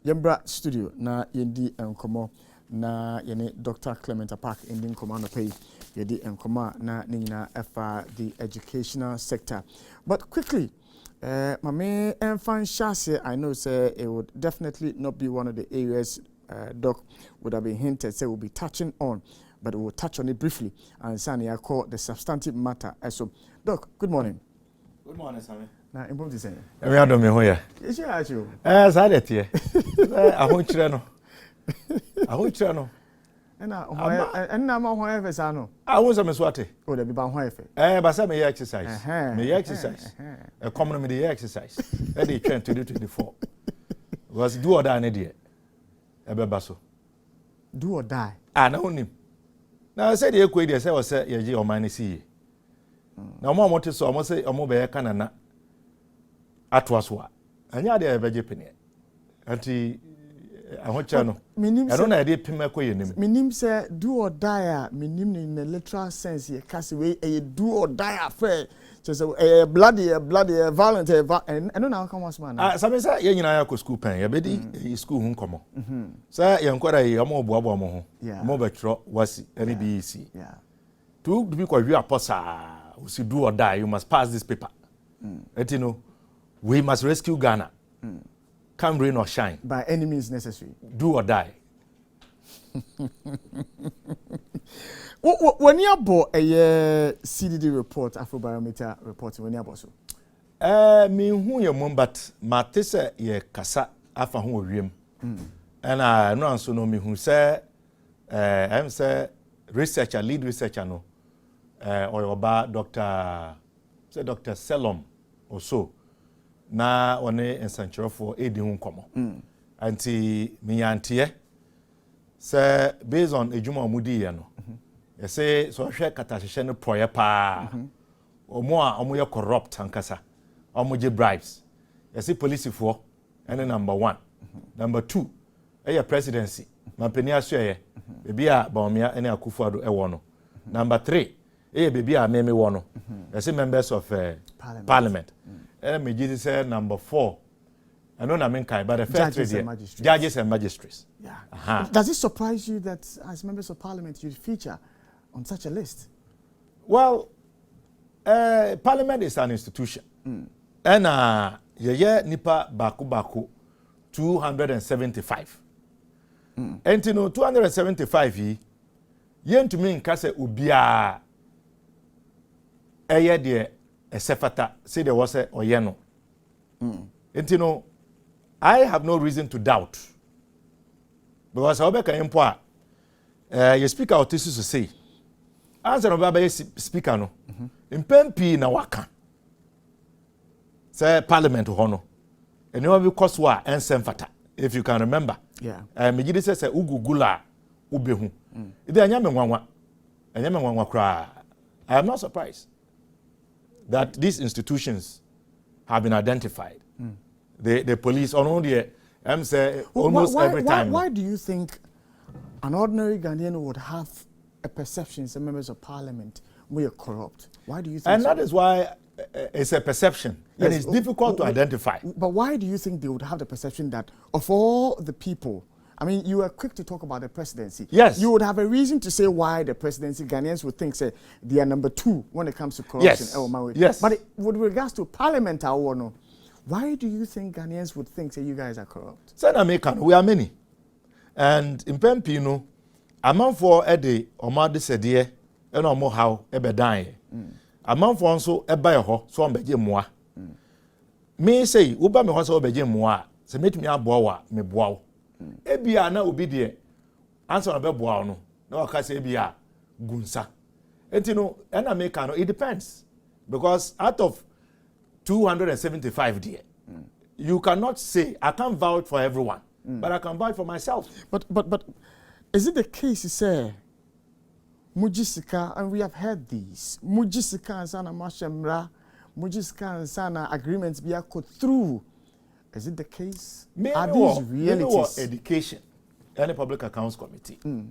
Yembra studio na yendi enkomo na yene Dr. Clement Park ending command pay yedi enkomo na nina efa the educational sector. But quickly, Mame Enfan Shase, I know say it would definitely not be one of the areas Doc would have been hinted say we'll be touching on, but we'll touch on it briefly and Sani I call the substantive matter. So Doc, good morning. Good morning, Sammy. Na imbo ti say. We are doing here. Is you actually? Sadet here. I want you know. I want you know. And na ma hwan efe sa no. I want some swati. O da bi ba hwan efe. But some exercise. Me exercise. A common me exercise. That they train to do 24. Was do or die there. Ebeba so. Do or die. Na onim. Na say the ekwe dey say o say ye o man see. Na mo amote so o say o mo be ye kanana. Atwaso a. Anya dey ebeje pene. Anti ahocha no. I don't know dey pema ko yenim. Minim say do or die, minim in the literal sense ye cast away a do or die affair. Just a bloody violent and I don't know how come was man. Some say ye nyina ya school pen. Ye be di school hu komo. Say ye nkora ye mo boabo mo ho. Mo betro wasi any BEC. Yeah. To be kwa wi aposa, we do or die, you must pass this paper. You know, we must rescue Ghana. Come rain or shine. By any means necessary. Do or die. When you bought a CDD report, Afrobarometer report, when you bought so? Me who your mom, but Matisse ye kasa afa who wiem. And I know so know me who say, I'm say researcher, lead researcher no, or about Dr. Selom or so. Na one ensanchero for edi hu komo anti me yantie say based on ejuma omudi ye no you say so hwe katahhehye no proye pa omo a omo ye corrupt ankasa omo je bribes you say police for and number 1 number 2 your presidency mampeni asoye bebi a baomia ene akufuado e wo no number 3 bebi a meme wo no you say members of parliament. Me Jesus said number 4. I know I mean kind, but the first judges and magistrates. Yeah. Does it surprise you that as members of parliament you feature on such a list? Well, parliament is an institution. And nipa baku 275. And you know 275 yen to me in kase ubia de a sefata say there was a oyeno. And you know, I have no reason to doubt. Because I can import you speak out this to say. Answer about speaker no. In PMP na waka. Say parliament hono. And you have cost wa and semfata. If you can remember. Yeah. Me gidi say ugugula ubehu. Ide anyame nwanwa. Anyame nwanwa kra. I am not surprised that these institutions have been identified. The police, on the say almost every time. Why do you think an ordinary Ghanaian would have a perception as members of parliament we are corrupt? Why do you think And that is why it's a perception. Yes. And it's difficult to identify. But why do you think they would have the perception that of all the people, I mean, you were quick to talk about the presidency. Yes. You would have a reason to say why the presidency, Ghanaians would think, say, they are number 2 when it comes to corruption. Yes. Yes. But with regards to parliament, why do you think Ghanaians would think, say, you guys are corrupt? We are many. And in Pempino, a man for a day, or Madi said, dear, and no more how ever die. A man for also a buy a ho, so I'm begging moi. Me say, Uba me was over moi, so meet me a boa, me boa. Ebia na obi de answer na beboa no na waka say ebia gunsa enti no na make no it depends because out of 275 there you cannot say I can't vouch for everyone but I can vouch for myself. But is it the case you say Mujisika, and we have heard these Mujisika and sana mashemra Mujisika and sana agreements be cut through? Is it the case? Are these realities? Education and the Public Accounts Committee. And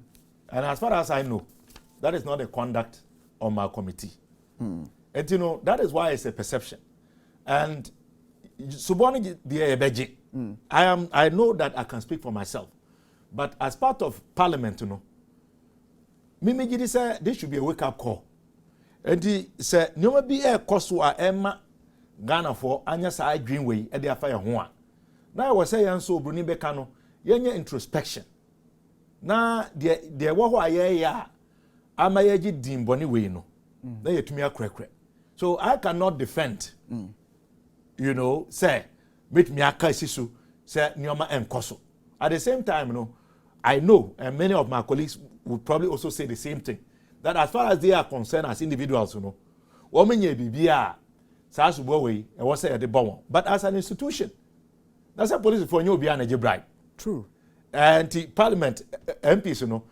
as far as I know, that is not the conduct of my committee. And you know, that is why it's a perception. And suboni the ebeje. I know that I can speak for myself, but as part of parliament, you know, Mimi Gidi said this should be a wake-up call. And he said, no be a cost to Emma Ghana for Anya Sai Greenway at the affair one. Now I was saying so Bruni Becano, yenye introspection. Now the wo ya amayeji dim boni we no. Na yetumi akrekre. So I cannot defend. You know, say meet me akasisu say nyoma enkoso. At the same time, you know, I know, and many of my colleagues would probably also say the same thing, that as far as they are concerned as individuals, you know, women ye bibia, but as an institution, that's a police for you be an bribe. True. And the parliament MPs, you know,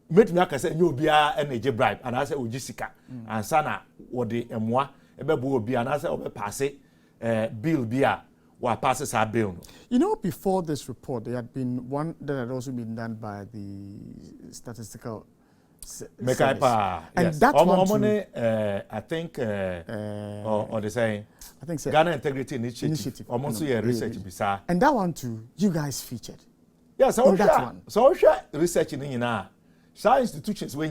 make me say you be an bribe, and I say Ujisika, and Sana or the Mwa, Ebebu be an answer of a passe bill beer. What passes our bill. You know, before this report, there had been one that had also been done by the statistical service. And yes. that one too, I think, or they say, I think so. Ghana Integrity Initiative. Almost a research bizarre. And that one too, you guys featured. Yes, in that one. So research in science institutions when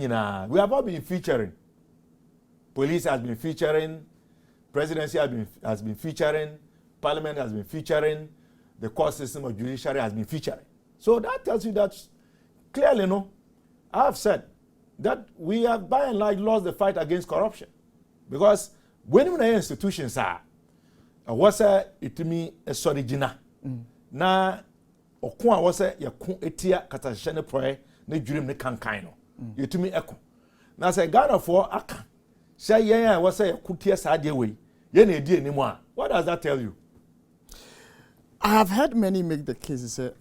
we have all been featuring. Police has been featuring, presidency has been featuring. Parliament has been featuring, the court system of judiciary has been featuring. So that tells you that clearly, no, I have said that we have by and large lost the fight against corruption. Because when institutions are, what's it me a sorigina? Na okwa what's a yakun etia katashene proye ne jurim ne kankaino. You to me echo. Now say Ghana for aka. Say yeah, what's a yakutia sadie way. Yen edi anymore. What does that tell you? I have heard many make the case say,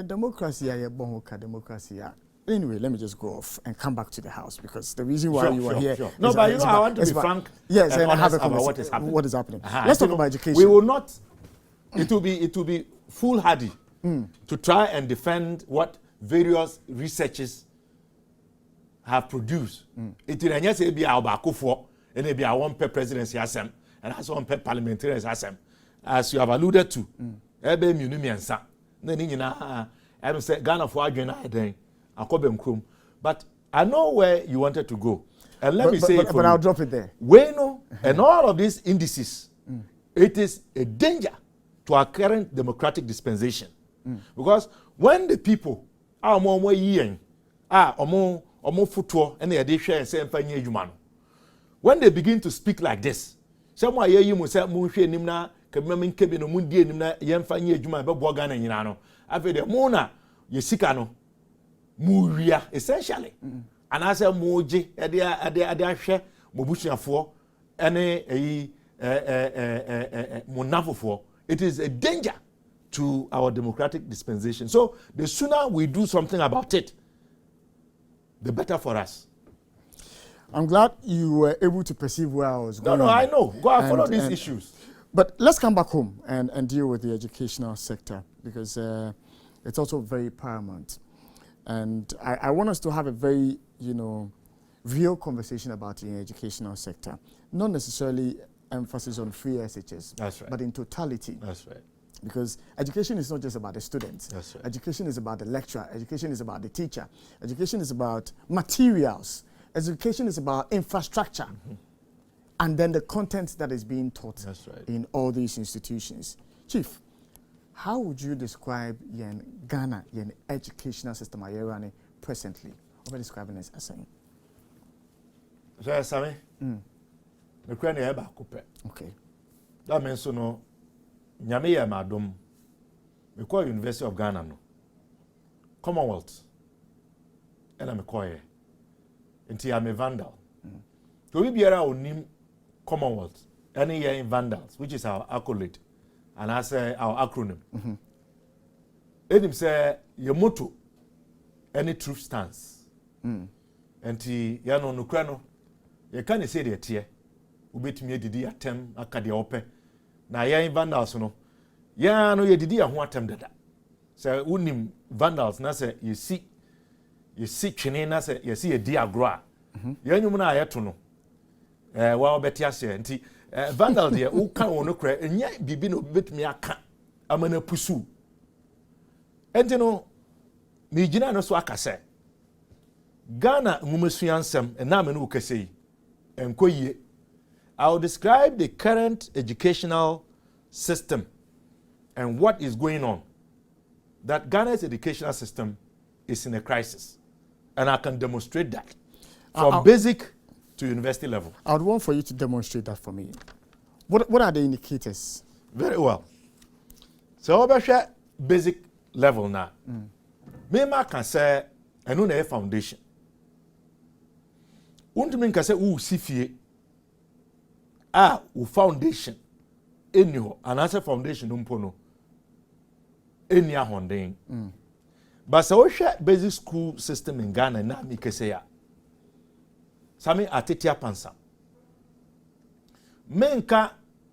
democracy, democracy. Anyway, let me just go off and come back to the house because the reason why you were here. Sure. No, but you know, I want to be frank. Yes, and I have a about what is happening. What is happening? Let's talk about education. We will not. It will be foolhardy to try and defend what various researchers have produced. It will not say be our bakufo, and it be our one per presidency assem, and also one per parliamentarians assem. As you have alluded to, ebe munimiansa. I say Ghana for again. But I know where you wanted to go, and let me say it for but I'll drop it there. We know, and all of these indices, it is a danger to our current democratic dispensation, because when the people are more yen, futuo, and they share and say when they begin to speak like this, someone hear you say nimna. Kebimem kebi no mundie nim na yemfa nye adwuma be bo Ghana nyina no afi de mo na ye sika no muwia essentially and I say moje ade ahwe mobusuafo ene eyi monafofo. It is a danger to our democratic dispensation. So the sooner we do something about it, the better for us. I'm glad you were able to perceive where I was going. No, I know. Go and follow these issues. But let's come back home and deal with the educational sector because it's also very paramount. And I want us to have a very, real conversation about the educational sector. Not necessarily emphasis on free SHS, that's right, but in totality. That's right. Because education is not just about the students. That's right. Education is about the lecturer. Education is about the teacher. Education is about materials. Education is about infrastructure. And then the content that is being taught in all these institutions. Chief, how would you describe Ghana, educational system running presently? What are you describing as saying? So, Sammy, okay. That means, Nyame madam, we call University of Ghana, no. Commonwealth, and I'm a choir. Until I'm a vandal. So we be around Commonwealth, any year in Vandals, which is our accolade, and I say our acronym. And him say your motto, any truth stands. And he yano nukrano, you can't say the tier. Ubit me didi atem akadi ope. Na ya in Vandals no, ya no ye didi a ho atem dada. So unim Vandals na say you see chine na say you see a diagra. Ya nyum na ayeto no. Well, better say, vandal de o kan wono kra enya bibi no betumi aka amana pusu enti no ni gina no so aka se Ghana ngumasuansem na me no kase enkoyie. I'll describe the current educational system and what is going on. That Ghana's educational system is in a crisis. And I can demonstrate that from basic to university level. I would want for you to demonstrate that for me. What are the indicators? Very well. So over basic level now. Me can say I know a foundation. Untumi can say sifie. Foundation. Anyhow, and as a foundation umpono. Any ahonding. But so basic school system in Ghana na mi kese ya. Sami atetia pansa. Menka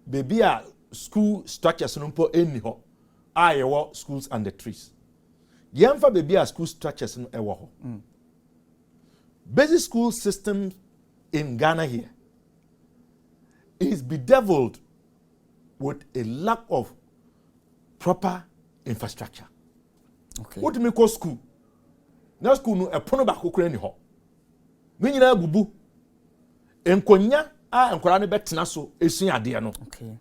baby a school structures numpo anyhow. Yewo schools and the trees. Yemfa baby a school structures no ewo ho. Basic school system in Ghana here is bedeviled with a lack of proper infrastructure. Okay. What do you call school? Now school no e pono ba kokora ni ho. Me nyina bubu. Enkonya a enkora ne betena so esun ade no. Okay.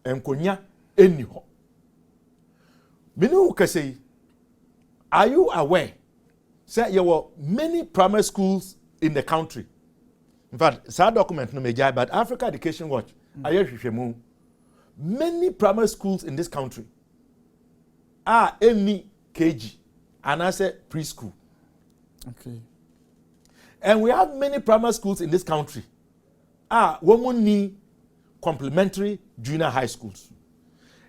Enkonya eni ho. Me no kase. Are you aware? Say there were many primary schools in the country. In fact, sad document no major, but Africa Education Watch. Many primary schools in this country are any KG and I say preschool. Okay. And we have many primary schools in this country. Women need complementary junior high schools.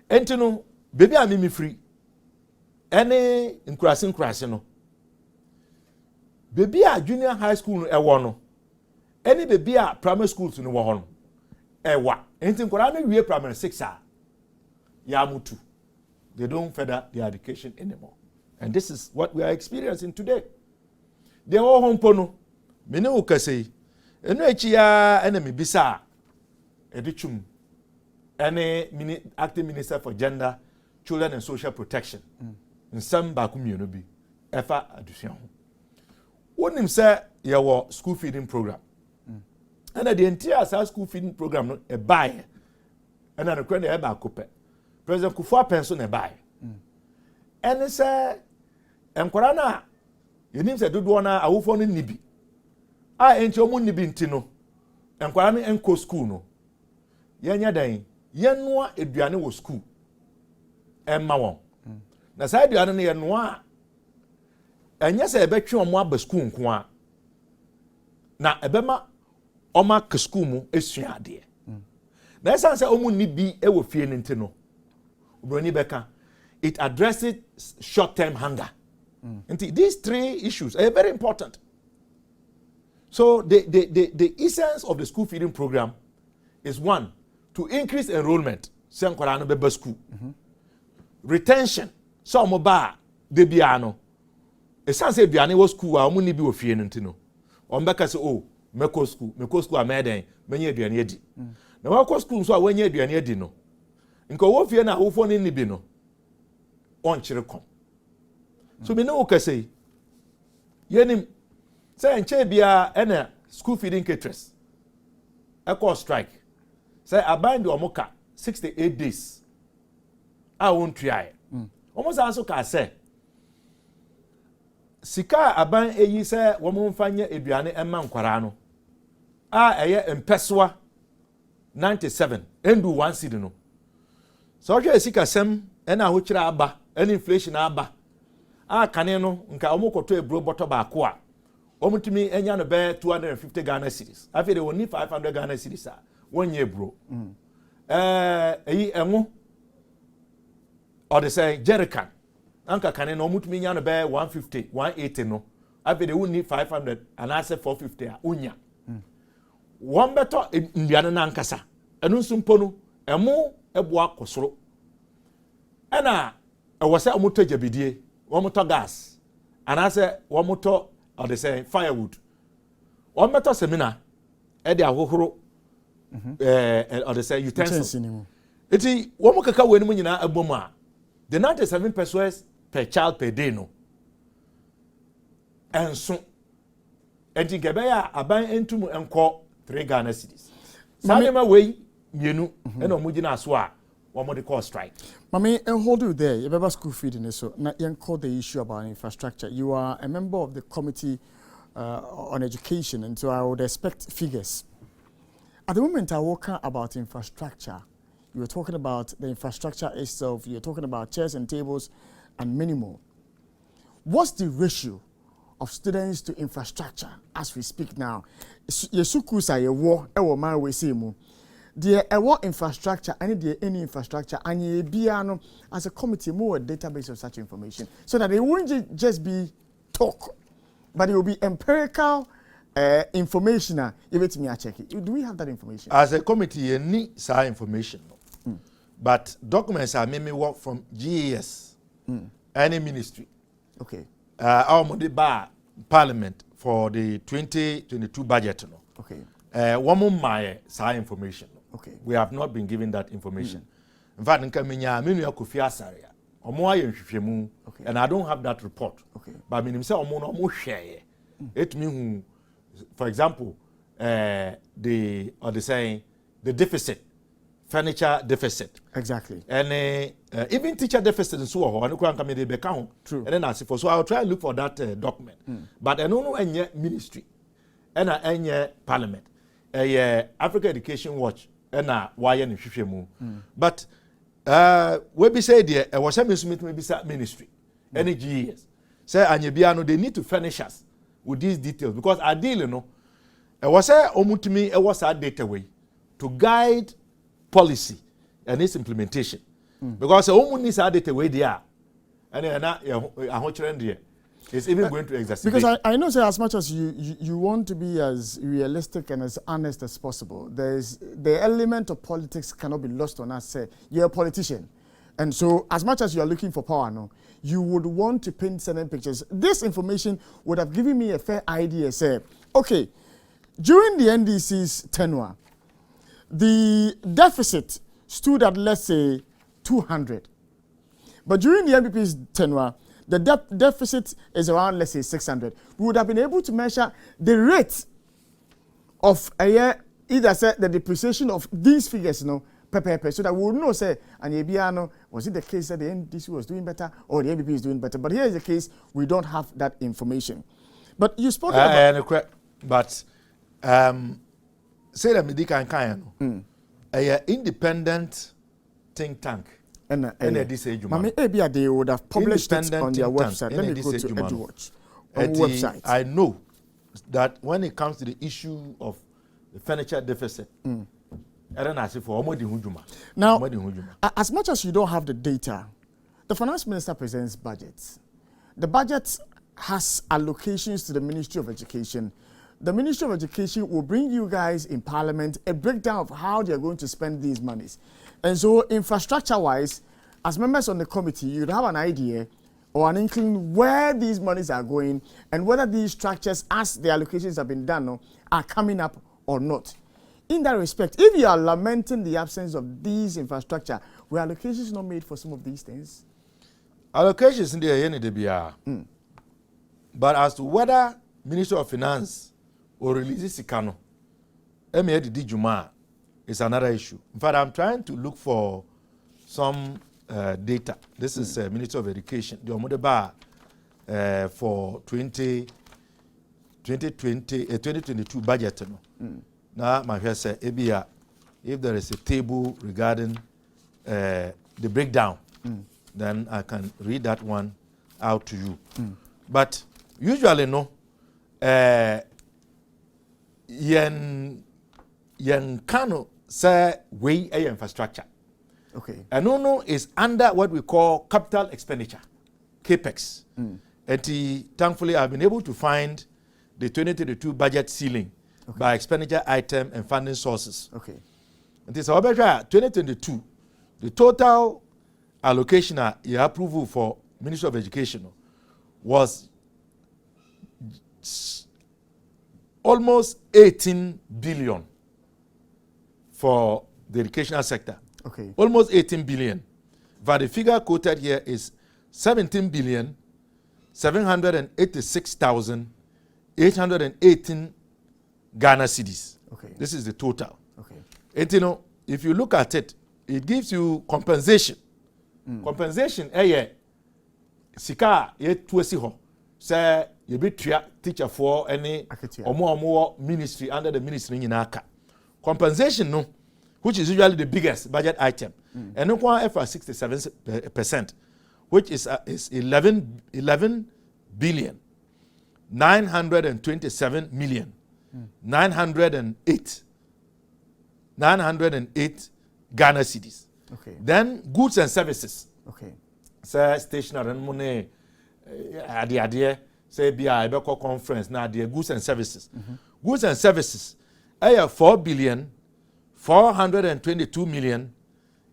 And you know, baby I me free. Any increasing no. Baby a junior high school no. Any baby a primary schools no wo no. Anything we primary 6 yamutu. They don't further their education anymore. And this is what we are experiencing today. They all home pono. Mene ukase. Eno echi ya enemy bisa edichum. Any acting minister for gender, children and social protection. In some bakumiyo no bi. Efa adusian. Wonim say your school feeding program. And the entire school feeding program no e buy. And an kwende e ba kope. President Kufuor pension e buy. And say enkwara na yenim say dodo na awofo no nibi. Enti omu nibi ntino. Enkwara no enko school no. Yenya dan yenua eduane wo school. Emma won. Na say eduane no yenua enye say ebetwe omo aba school nko a. Na ebema oma ke school mu esua ade. Na esan say omu nibi e wo fie ntino. Obroni beka it addresses short-term hunger. These three issues are very important. So the essence of the school feeding program is one, to increase enrollment. School. Retention. So moba debiano. Essence biane was school amu ni bi ofie ntino. Ombeka say oh meko school ameden menye aduane adi. Na wako school so awenye aduane adi no. Nko wo fie na awofo ni nibi no. On chirekom. So me no kase yenim say enche bia ena school feeding caterers e strike say aban de omoka 68 days a won tuae almost also ka say sika aban eyi say wo mo mfanya eduane emma nkwara no eye empeswa 97 endu 1 seed no so hwe sika sem ena ho kira aba ena inflation aba kane no nka omokoto ebro boto ba ko a omutimi enya no be 250 Ghana cedis afi de woni 500 Ghana cedis a wonye ebro eyi enwo or they say jerrycan anka kane no omutimi nya no be 150 180 no afi de woni 500 and I say 450 a onya won beto ndiane na nkasa enu nsumpo no emo ebo akosoro ena ewose omuto jabidie womoto gas and I say womoto or they say firewood womoto seminar e de ahohoro or they say utensils. Iti womo kaka we nimu nyina aboma. The 97 pesos per child per day no. And so enti kebeya aban entum enko 3 Ghana cedis. Sanema we mienu ena omugina aso a womo de call strike. Mami, and hold you there. You have school feeding so now you call the issue about infrastructure. You are a member of the committee on education, and so I would expect figures. At the moment I walk about infrastructure, you were talking about the infrastructure itself, you're talking about chairs and tables and many more. What's the ratio of students to infrastructure as we speak now? Yesuku sa ye war e wo man we say mu. The infrastructure, any infrastructure, and ye biano as a committee more a database of such information, so that it won't just be talk, but it will be empirical information. You bet me, I check it. Do we have that information? As a committee, you need some information, but documents are mainly work from GAS, any ministry. Okay. Our Monday bar Parliament for the 2022 budget. No. Okay. One more my some information. Okay. We have not been given that information. In fact, nka menya menu Kofi Asare omo aye nhwehwemu, and I don't have that report. Okay. But menim say omo no omo hweye. It mean, for example, the deficit, furniture deficit. Exactly. And even teacher deficit and so on. True. And then I say for so I'll try and look for that document. But I don't know any ministry, and any parliament, Africa Education Watch, and why any mu. But we be say there was a ministry, any GES. Say and they need to furnish us with these details, because ideally, no, it was a omutimi, it was a data way to guide policy and its implementation. Because omu needs a data way there, and it's even going to exacerbate. Because I know, say, as much as you want to be as realistic and as honest as possible, there's the element of politics cannot be lost on us. Say you're a politician, and so as much as you are looking for power, no, you would want to paint certain pictures. This information would have given me a fair idea. Say, okay, during the NDC's tenure, the deficit stood at, let's say, 200. But during the MPP's tenure, the deficit is around, let's say, 600. We would have been able to measure the rate of a year, either say the depreciation of these figures, so that we would know, say, and was it the case that the NDC was doing better or the MPP is doing better? But here is the case, we don't have that information. But you spoke about... But say that Medika and Kayano, a independent think tank. And maybe they would have published it on their website. Let me go to EduWatch on website. I know that when it comes to the issue of the furniture deficit, now, as much as you don't have the data, the finance minister presents budgets. The budget has allocations to the Ministry of Education. The Ministry of Education will bring you guys in Parliament a breakdown of how they are going to spend these monies. And so infrastructure-wise, as members on the committee, you'd have an idea or an inkling where these monies are going and whether these structures, as the allocations have been done, are coming up or not. In that respect, if you are lamenting the absence of these infrastructure, were allocations not made for some of these things? Allocations in the end, but as to whether Minister of Finance or release Sikano, is another issue. In fact, I'm trying to look for some data. This is Minister of Education. The Omodeba for 2022 budget. Now, my friend said, if there is a table regarding the breakdown, then I can read that one out to you. But usually, no, yen kano say way a infrastructure. Okay. And no is under what we call capital expenditure, capex. And thankfully, I've been able to find the 2022 budget ceiling by expenditure item and funding sources. Okay. And this 2022, the total allocation approval for Ministry of Education was almost 18 billion. for the educational sector. Okay. Almost 18 billion. But the figure quoted here is 17,786,818 Ghana cedis. Okay. This is the total. Okay. And you know, if you look at it, it gives you compensation. Compensation, sika ye tuesi ho. Say you be teacher for any omo ministry under the ministry in aka. Compensation no, which is usually the biggest budget item. And no one for 67%, which is 11 billion 927 million 908 Ghana cedis. Okay. Then goods and services. Okay. Say stationery and money adie say be a conference na adie goods and services. Goods and services 4 billion 422 million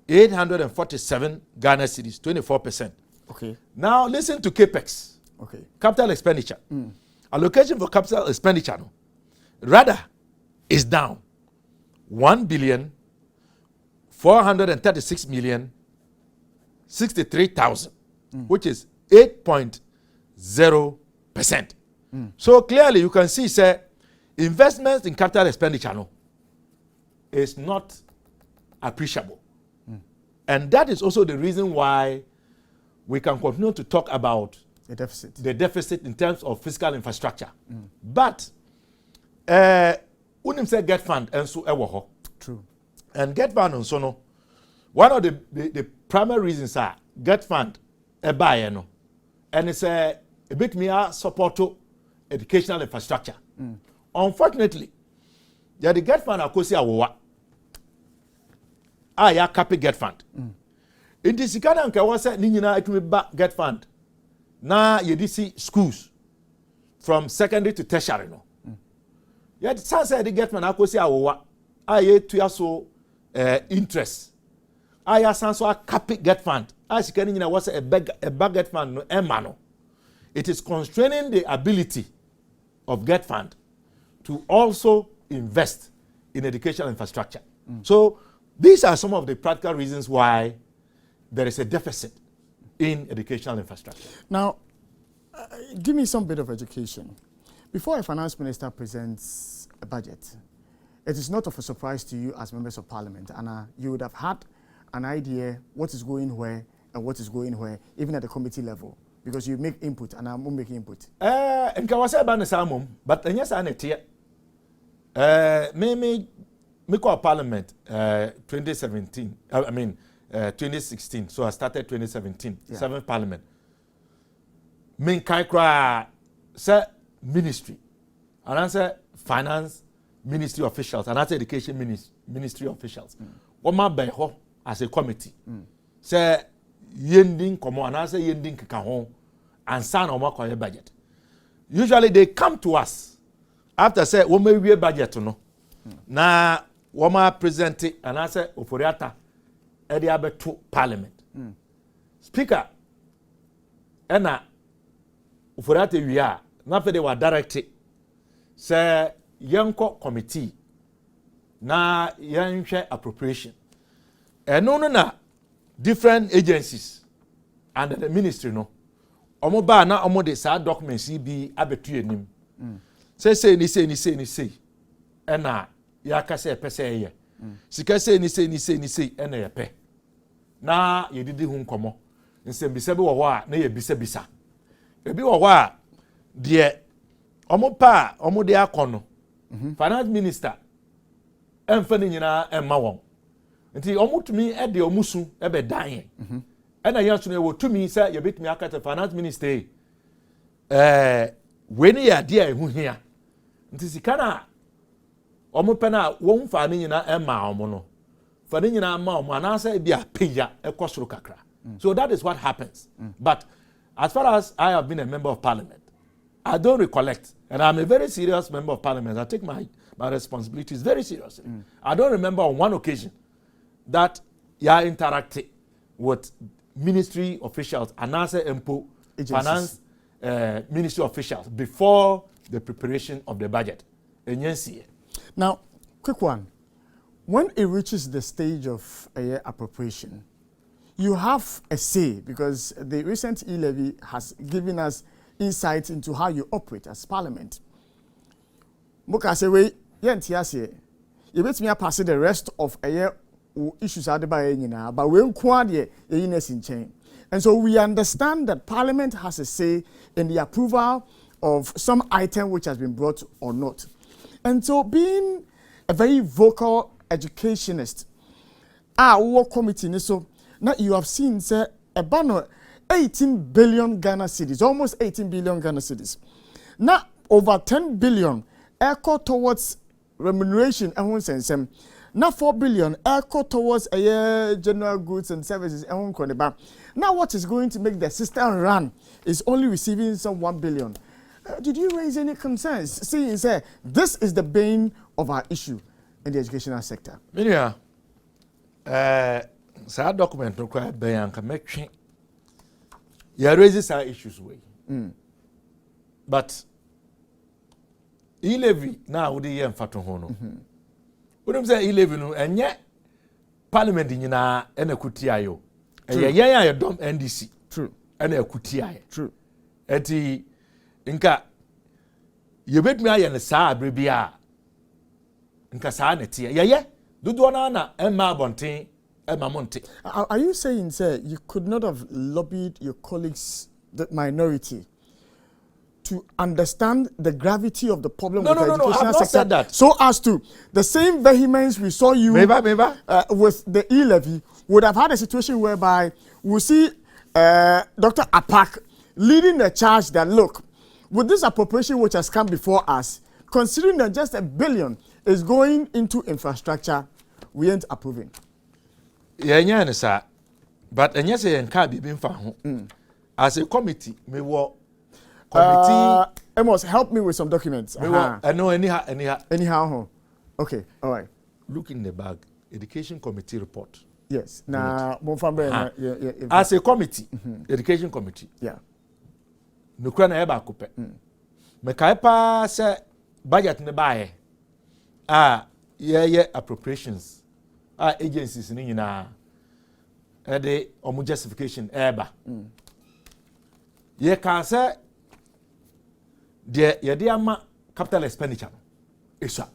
847 Ghana cedis, 24%. Okay. Now listen to capex. Okay. Capital expenditure. Allocation for capital expenditure no, rather is down 1 billion 436 million 63,000, which is 8.0%. So clearly you can see say investments in capital expenditure no, is not appreciable. And that is also the reason why we can continue to talk about the deficit in terms of fiscal infrastructure. But unim say get fund and so ewo. True. And get fund and so no. One of the primary reasons are get fund buy no. And it's a bit me support to educational infrastructure. Unfortunately, the get fund akosi awowa. Ya copy get fund. In this kind of wasa ni nyina etumi ba get fund. Na yedisi schools from secondary to tertiary no. Yet say the get fund akosi awowa. Ye tuya so interest. Ya sanso a copy get fund. Sika ni nyina wasa a bag get fund no emma no. It is constraining the ability of get fund to also invest in educational infrastructure. So these are some of the practical reasons why there is a deficit in educational infrastructure. Now, give me some bit of education. Before a finance minister presents a budget, it is not of a surprise to you as members of parliament, and you would have had an idea what is going where and what is going where, even at the committee level, because you make input and I'm making input. And Kawasa Banasamum, but yes, I need me call Parliament 2017. 2016. So I started 2017. Yeah. 7th Parliament. Me kai say ministry, and I say finance ministry officials, and I say education ministry officials. What my by ho as a committee. Say yending komo, and I say yending kikaho, and sign on my budget. Usually they come to us after say we may budget no. Na wama present it and I say oforiata edi abeto parliament. Speaker ena oforiata wia na fe de wa direct say yanko committee na yanhwe appropriation. No na different agencies under the ministry no. Omo ba na omo de sa documents bi abeto enim. Say ni ena ya kase pese ye sika se ni se ena ye pe na ye didi hu nkomo nsem bisa bi wo ho a na ye bisa ebi wo ho a de omo pa omo de akono finance minister emfa ni nyina emma won nti omo tumi e de omusu e be dan ye ena ye so na wo tumi se ye betumi akata finance minister we ni ya de hu hia nti sika na omo pena won fa ni nyina emma omo no fa ni nyina ma omo anasa bia peya ekosoro kakra. So that is what happens. But as far as I have been a member of parliament, I don't recollect, and I'm a very serious member of parliament. I take my responsibilities very seriously. I don't remember on one occasion that you interacted with ministry officials and answer MPO finance ministry officials before the preparation of the budget. Now, quick one. when it reaches the stage of appropriation, you have a say, because the recent e-levy has given us insight into how you operate as Parliament. Muka say, we yentiase, you bet me pass the rest of a year issues are the but we inquire in chain. And so we understand that Parliament has a say in the approval of some item which has been brought or not. And so being a very vocal educationist, our committee, so now you have seen, sir, a banner 18 billion Ghana cedis, almost 18 billion Ghana cedis. Now over 10 billion echo towards remuneration and sense. Now 4 billion echo towards a year general goods and services and now what is going to make the system run is only receiving some 1 billion. Did you raise any concerns? Seeing, sir, this is the bane of our issue in the educational sector. Minia, sa document no kwa bayan ka metwe. Ya raises our issues way. But e-levy na wo de ye mfato ho no. Wodum say e-levy no enye parliament nyina ena kutia yo. Eye ya dom NDC. True. Ena kutia ye. True. Eti nka yebetumi aye ne saa abrebia nka saa ne tie ye dodo na emma abonten emma monte. Are you saying, sir, you could not have lobbied your colleagues, the minority, to understand the gravity of the problem with the educational I've not sector? said that. So as to the same vehemence we saw you Maybe. with the e-levy would have had a situation whereby we see Dr. Apak leading the charge that, look, with this appropriation which has come before us, considering that just $1 billion is going into infrastructure, we ain't approving. Yeah, sir. But and yes, I be as a committee, me work. Amos, help me with some documents. I know anyhow. Okay, all right. Look in the bag. Education committee report. Yes. Now, as a committee, education committee. Yeah. Nukura na eba kupe. Me kaipa se budget ne bae. Yeah appropriations. Agencies ni nyina. De omu justification eba. Ye ka se ye de ama capital expenditure. Isa.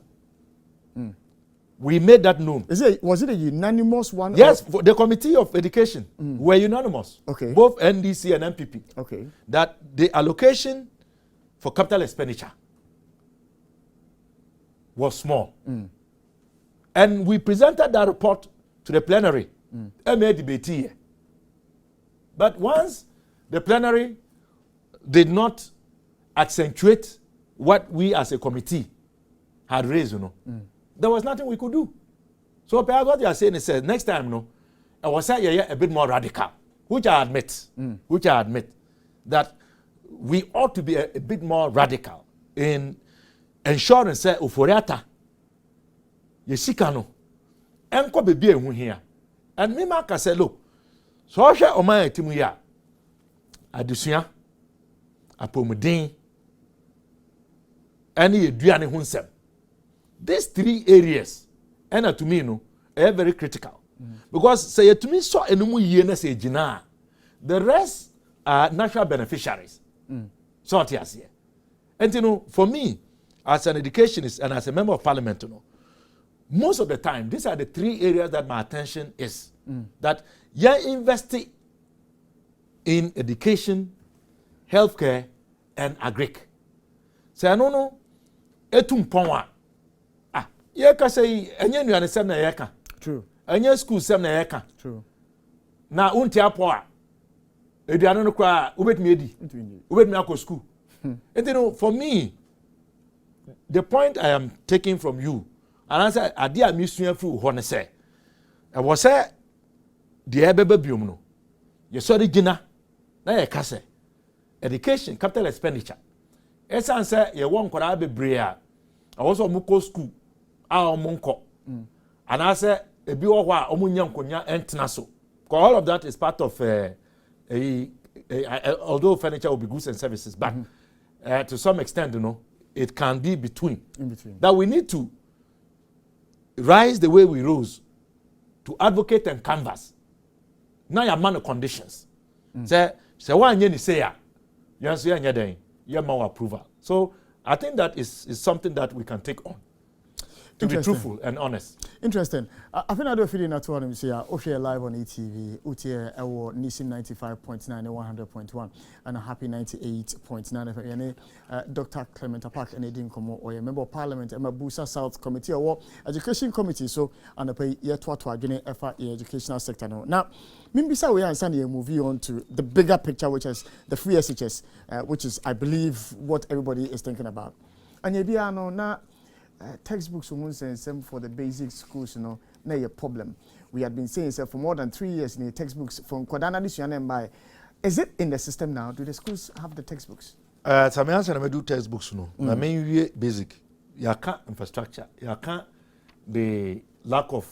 We made that known. Was it a unanimous one? Yes, the Committee of Education were unanimous. Okay. Both NDC and MPP. Okay. That the allocation for capital expenditure was small. And we presented that report to the plenary. And made debate here. But once the plenary did not accentuate what we as a committee had raised, there was nothing we could do. So perhaps what you are saying is next time, I was saying a bit more radical, which I admit, that we ought to be a bit more radical in ensuring say uforiata yesikano enko bebi ehun here. And me maka say look, so hwe oman atimu ya adesua apomuden ani eduane ho nsem. These 3 areas, and to me, are very critical. Because say to me, so enumu yena say jina, the rest are natural beneficiaries. So here. And for me, as an educationist and as a member of parliament, most of the time, these are the 3 areas that my attention is. That you're investing in education, healthcare, and agric. Say no, etum ponwa. Yeka say enye nuane sem na yeka. True. Enye school sem na yeka. True. Na unti apo a eduane no kwa ubetumi edi. Ubetumi akọ school. And for me, the point I am taking from you, and I say ade a misua fu ho ne say, I was say the ebebe biom no. Ye sorry gina na ye ka say education capital expenditure. Esan say ye won kwara bebre a also muko school monko. And I say a biwa omunyam konya entena so. All of that is part of although furniture will be goods and services, but to some extent, it can be in between. That we need to rise the way we rose to advocate and canvass. Now your man conditions. Say one year say ya. You answer your more approval. So I think that is something that we can take on. To be truthful and honest. Interesting. I think I do a feeling at one. See, okay, live on ETV, UTI, Nisim 95.9 and 100.1, and a happy 98.9. Dr. Clement Park and Edin Komo, or a member of Parliament, and Busa South Committee or Education Committee. So, and a pay yet what to again effort in educational sector now. Mimbisa, we are understanding moving on to the bigger picture, which is the free SHS, which is, I believe, what everybody is thinking about. And Yebiano now. Textbooks for the basic schools, you know, not a problem. We had been saying for more than 3 years in the textbooks from Kwadana this year and by. Is it in the system now? Do the schools have the textbooks? Some answer I do textbooks no. I mean basic. You can't infrastructure. You can't the lack of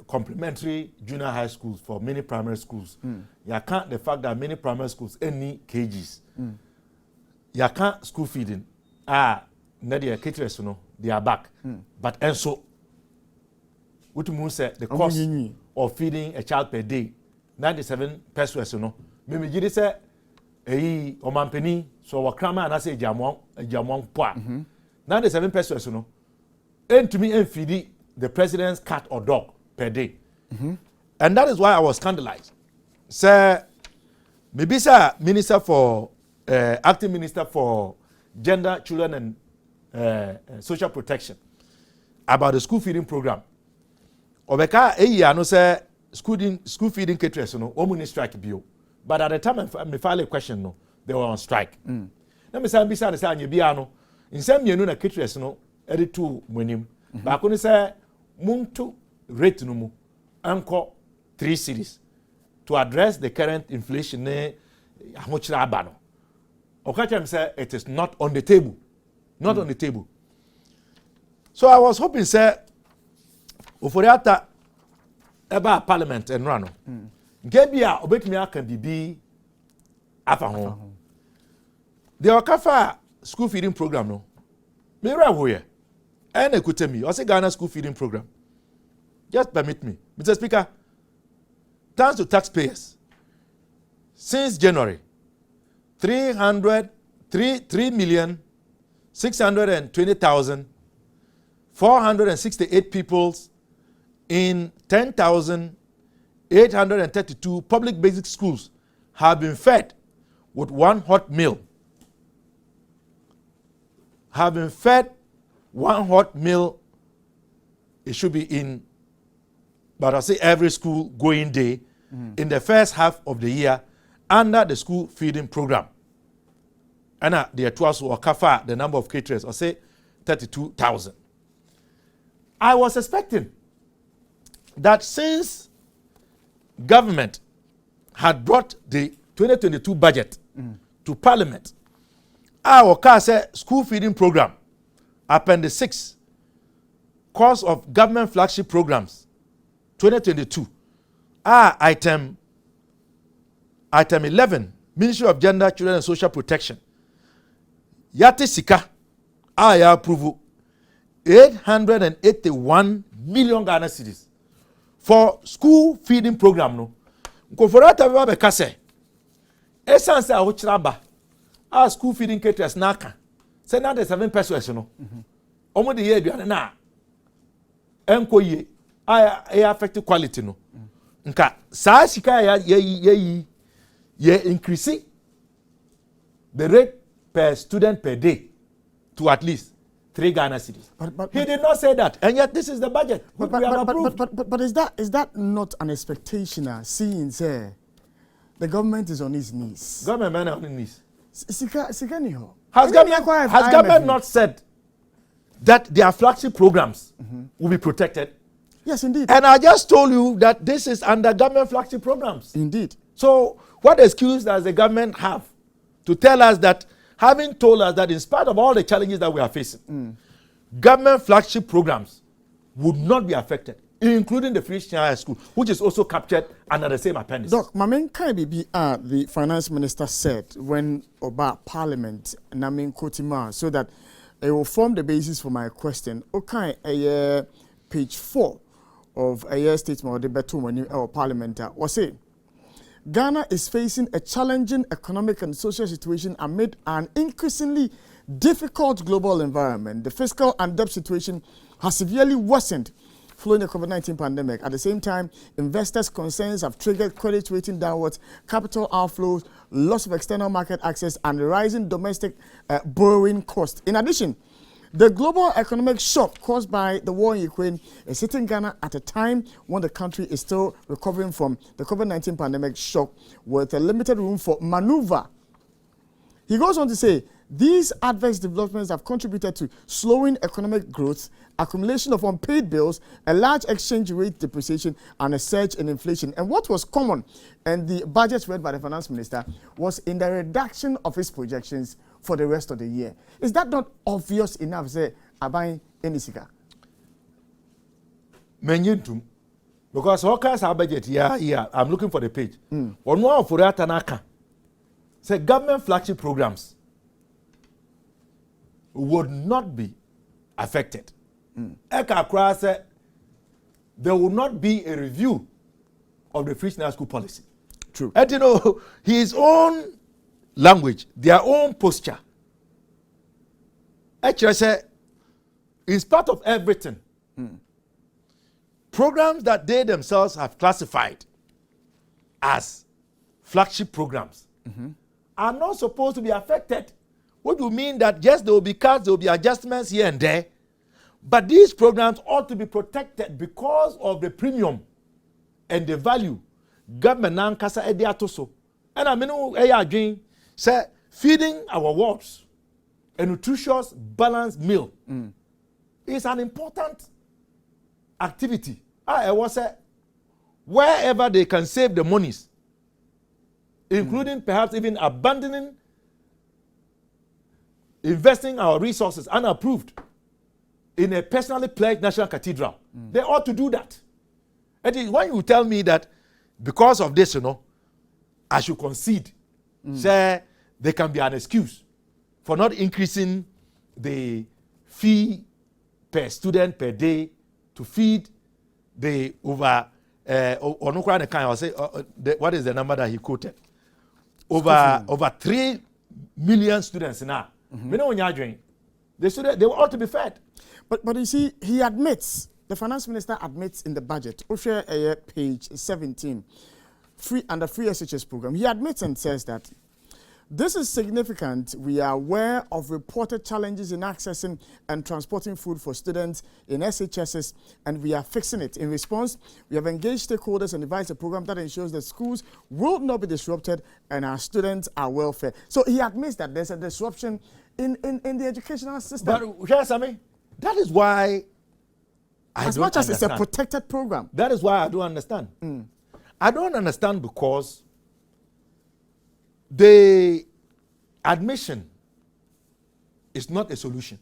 complementary junior high schools for many primary schools. You can't the fact that many primary schools any KGs. You can't school feeding. Nadia caterers, you know, they are back. But and so, what you say the cost of feeding a child per day, 97 pesos, you know. Maybe you say, eh, omampeni, so what crama and I say jamon poa. 97 pesos, you know. And to me, and feed the president's cat or dog per day. And that is why I was scandalized. Sir, maybe sir, minister for acting minister for gender, children, and social protection about the school feeding program. Obeka I no say school feeding caterers no omuni strike bio. But at the time I file a question no, they were on strike. Let me say beside say anya bia no. In some yenu na caterers no edi to monim. Ba ko ni say muntu rate no mu anko 3 cities to address the current inflation ne ahochira aba no. Okacha say it is not on the table. Not on the table. So I was hoping, sir, Uforiata about Parliament and Rano. Gebia Obekmia can be afa home. The Okafa school feeding program, no. Mira Hoye. And Ekutemi, or say Ghana school feeding program. Just permit me. Mr. Speaker, thanks to taxpayers, since January, 3,620,468 people in 10,832 public basic schools have been fed with one hot meal. Have been fed one hot meal. It should be in, but I say every school going day in the first half of the year under the school feeding program. And the Atuasu or Kafa, the number of caterers, or say 32,000. I was expecting that since government had brought the 2022 budget to Parliament, our school feeding program, Appendix 6, course of government flagship programs, 2022, item 11, Ministry of Gender, Children and Social Protection. Yate Sika, ya approval 881 million Ghana cedis for school feeding program no. Nkoforata beba be kase. Essence a hochiraba. School feeding caterers naka. Say na the 7 pesos no. Omo de ye aduane na enko ye affect quality no. Nka sa sika ye increase the rate per student per day to at least 3 Ghana cedis. But he did not say that, and yet this is the budget. But is that not an expectation? Seeing say the government is on its knees. Government on its knees. Has government not said that their flagship programs will be protected? Yes, indeed. And I just told you that this is under government flagship programs. Indeed. So what excuse does the government have to tell us that, having told us that in spite of all the challenges that we are facing, government flagship programs would not be affected, including the Free High School, which is also captured under the same appendix. Doc, Mamen Kaibi, the finance minister said when about Parliament, Namin Kotima, so that it will form the basis for my question. Okay, page 4 of a year statement of the Betumani or Parliament was saying Ghana is facing a challenging economic and social situation amid an increasingly difficult global environment. The fiscal and debt situation has severely worsened following the COVID-19 pandemic. At the same time, investors' concerns have triggered credit rating downwards, capital outflows, loss of external market access, and rising domestic borrowing costs. In addition, the global economic shock caused by the war in Ukraine is hitting Ghana at a time when the country is still recovering from the COVID-19 pandemic shock with a limited room for maneuver. He goes on to say, these adverse developments have contributed to slowing economic growth, accumulation of unpaid bills, a large exchange rate depreciation, and a surge in inflation. And what was common in the budget read by the finance minister was in the reduction of his projections for the rest of the year. Is that not obvious enough, say, Abai Enisika? Menyintum. Because all kinds of budget, yeah, I'm looking for the page. Or no, for that, Tanaka. Say government flagship programs would not be affected. Eka Akra said there will not be a review of the free national school policy. True. And you know, his own language, their own posture. Actually, said, in spite of everything, programs that they themselves have classified as flagship programs are not supposed to be affected. What do you mean that yes, there will be cuts, there will be adjustments here and there, but these programs ought to be protected because of the premium and the value government nankasa edi atoso. And I mean, again, say feeding our wards a nutritious, balanced meal is an important activity. I was say wherever they can save the monies, including perhaps even abandoning investing our resources unapproved in a personally pledged national cathedral. They ought to do that. And when you tell me that because of this, you know, I should concede, say there can be an excuse for not increasing the fee per student per day to feed the over, what is the number that he quoted? Over 3 million students now. They ought to be fed. But you see, he admits, the finance minister admits in the budget, page 17, under free SHS program, he admits and says that this is significant. We are aware of reported challenges in accessing and transporting food for students in SHSs, and we are fixing it. In response, we have engaged stakeholders and devised a program that ensures that schools will not be disrupted and our students are well fed. So he admits that there's a disruption in the educational system. But yes, I mean, that is why as much as it's a protected program. That is why I don't understand. I don't understand because the admission is not a solution.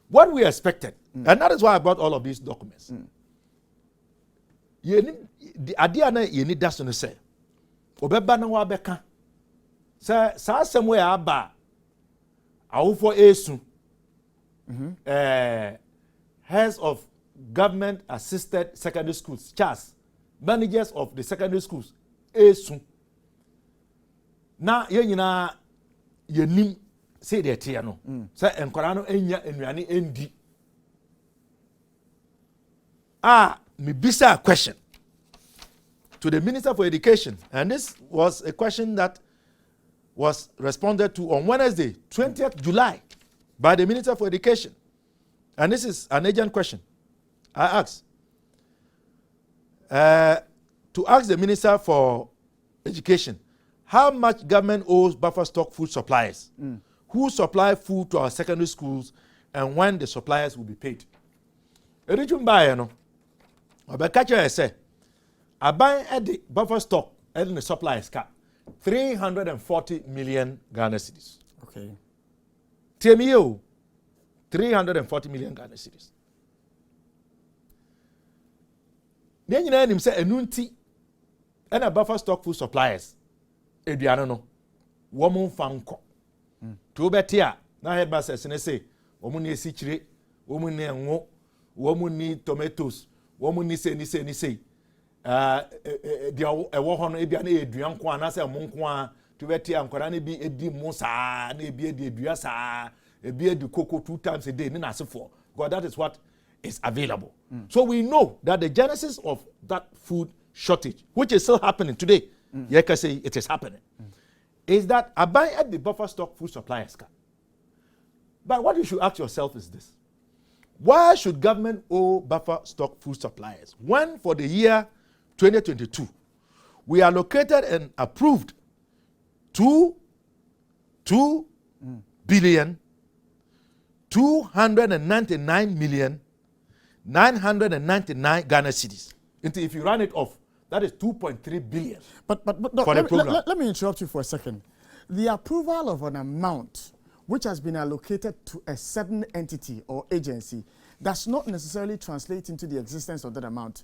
What we expected, and that is why I brought all of these documents. The idea that you need that to say, Obeba na wa beka, say sa somewhere aba, awufo esu, heads of government assisted secondary schools, CHAS, managers of the secondary schools, esu. Na yenyina yenim say the tia no say enkwara no enya enuane endi me bisa a question to the Minister for Education, and this was a question that was responded to on Wednesday 20th July by the Minister for Education, and this is an urgent question. I asked to ask the Minister for Education how much government owes buffer stock food suppliers who supply food to our secondary schools, and when the suppliers will be paid. Erijum buy no. Obekacha say aban edi buffer stock and the suppliers ka 340 million Ghana cedis. Okay. TMU 340 million Ghana cedis. Then you know him say enunti and a buffer stock food suppliers eduano no womun fanko to betia na headmasters ne say womun ne sichire womun ne enwo woman need tomatoes, woman need say. The war on a bian kwa na say monkwa to weti ankwara na bi edi musa na bi edi eduasa e bi edi cocoa 2 times a day na asefo because that is what is available. So we know that the genesis of that food shortage, which is still happening today, you can say it is happening, is that I buy at the buffer stock food suppliers. But what you should ask yourself is this: why should government owe buffer stock food suppliers when for the year 2022 we allocated and approved 2 billion 299 million 999 Ghana cedis? If you run it off, that is 2.3 billion. But for the program. Let me interrupt you for a second. The approval of an amount which has been allocated to a certain entity or agency does not necessarily translate into the existence of that amount.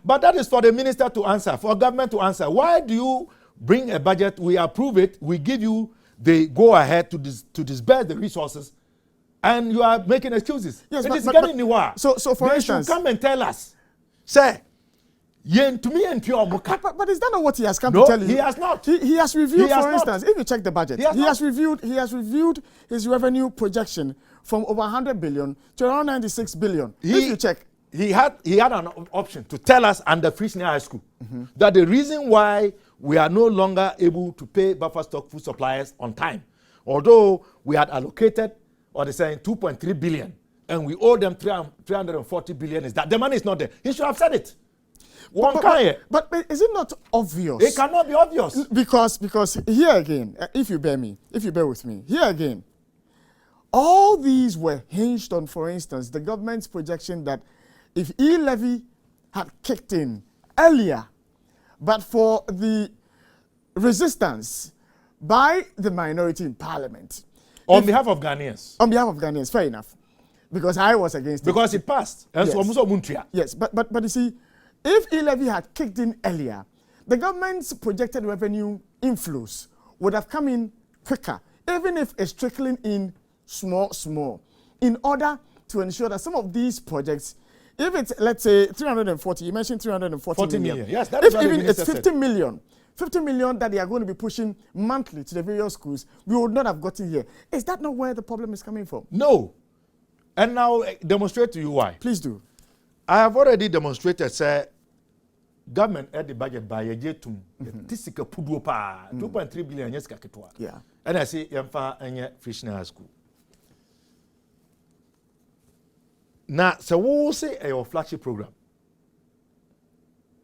But that is for the minister to answer, for government to answer. Why do you bring a budget, we approve it, we give you the go-ahead to disburse the resources, and you are making excuses? Yes, it is getting nowhere. So for instance, should come and tell us, say, to me and to but is that not what he has come to tell you? He has not. He has reviewed, for instance, if you check the budget, he has reviewed his revenue projection from over 100 billion to around 96 billion. If you check, he had an option to tell us under Free Senior High School that the reason why we are no longer able to pay buffer stock food suppliers on time, although we had allocated, or they're saying 2.3 billion, and we owe them 340 billion, is that the money is not there. He should have said it. But is it not obvious? It cannot be obvious. Because here again, if you bear with me, here again, all these were hinged on, for instance, the government's projection that if e-levy had kicked in earlier, but for the resistance by the minority in parliament. On behalf of Ghanaians. On behalf of Ghanaians, fair enough. Because I was against it. Because it passed. Yes, but you see, if e-levy had kicked in earlier, the government's projected revenue inflows would have come in quicker, even if it's trickling in small, in order to ensure that some of these projects, if it's, let's say, 340, you mentioned 340 million. Yes, that is if even it's 50 million that they are going to be pushing monthly to the various schools, we would not have gotten here. Is that not where the problem is coming from? No. And now demonstrate to you why. Please do. I have already demonstrated, sir, government at the budget by a jetum, tisika pudu pa, 2.3 billion yes kaketwa. Yeah. And I say, yamfa anya Free Senior High School. Now, so we'll say a flagship program.